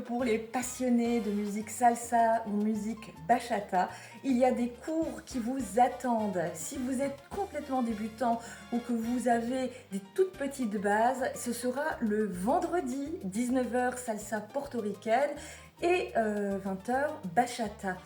Pour les passionnés de musique salsa ou musique bachata, il y a des cours qui vous attendent. Si vous êtes complètement débutant ou que vous avez des toutes petites bases, ce sera le vendredi 19h salsa portoricaine et 20h bachata.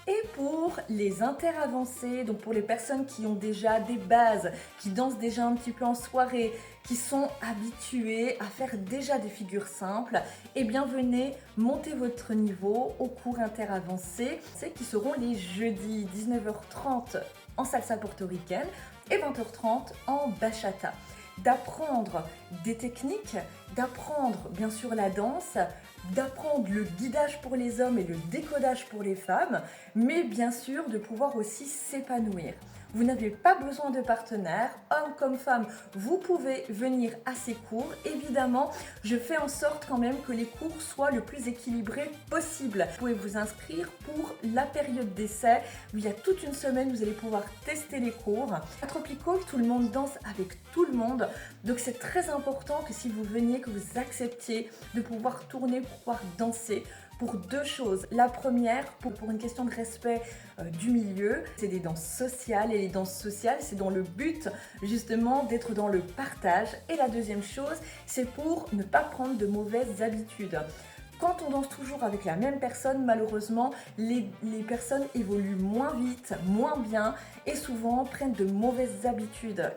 Et pour les interavancés, donc pour les personnes qui ont déjà des bases, qui dansent déjà un petit peu en soirée, qui sont habituées à faire déjà des figures simples, eh bien venez monter votre niveau au cours interavancés, qui seront les jeudis 19h30 en salsa portoricaine et 20h30 en bachata. D'apprendre des techniques, d'apprendre bien sûr la danse, d'apprendre le guidage pour les hommes et le décodage pour les femmes, mais bien sûr de pouvoir aussi s'épanouir. Vous n'avez pas besoin de partenaire, homme comme femme, vous pouvez venir à ces cours. Évidemment, je fais en sorte quand même que les cours soient le plus équilibrés possible. Vous pouvez vous inscrire pour la période d'essai, où il y a toute une semaine, vous allez pouvoir tester les cours. À Tropico, tout le monde danse avec tout le monde, donc c'est très important que si vous veniez, que vous acceptiez de pouvoir tourner, pour pouvoir danser. Pour deux choses. La première, pour une question de respect du milieu, c'est des danses sociales et les danses sociales, c'est dans le but justement d'être dans le partage. Et la deuxième chose, c'est pour ne pas prendre de mauvaises habitudes. Quand on danse toujours avec la même personne, malheureusement, les personnes évoluent moins vite, moins bien et souvent prennent de mauvaises habitudes.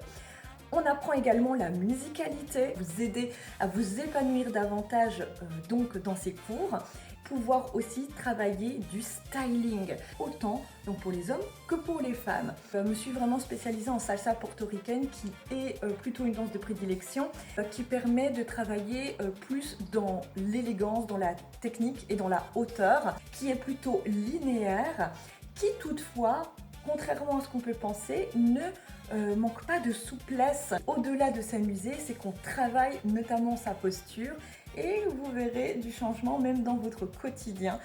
On apprend également la musicalité, vous aider à vous épanouir davantage donc dans ces cours. Pouvoir aussi travailler du styling, autant donc pour les hommes que pour les femmes. Je me suis vraiment spécialisée en salsa portoricaine qui est plutôt une danse de prédilection qui permet de travailler plus dans l'élégance, dans la technique et dans la hauteur, qui est plutôt linéaire, qui toutefois, contrairement à ce qu'on peut penser, ne manque pas de souplesse. Au-delà de s'amuser, c'est qu'on travaille notamment sa posture et vous verrez du changement même dans votre quotidien.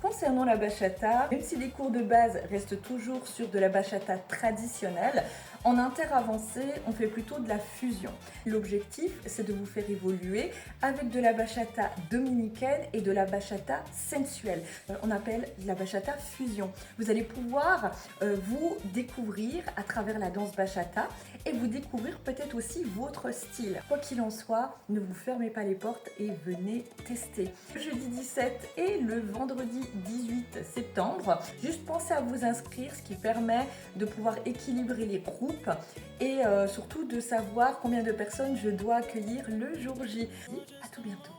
Concernant la bachata, même si les cours de base restent toujours sur de la bachata traditionnelle, en interavancé, on fait plutôt de la fusion. L'objectif, c'est de vous faire évoluer avec de la bachata dominicaine et de la bachata sensuelle. On appelle la bachata fusion. Vous allez pouvoir vous découvrir à travers la danse bachata et vous découvrir peut-être aussi votre style. Quoi qu'il en soit, ne vous fermez pas les portes et venez tester. Le jeudi 17 et le vendredi 18 septembre, juste pensez à vous inscrire, ce qui permet de pouvoir équilibrer les groupes et surtout de savoir combien de personnes je dois accueillir le jour J. À tout bientôt.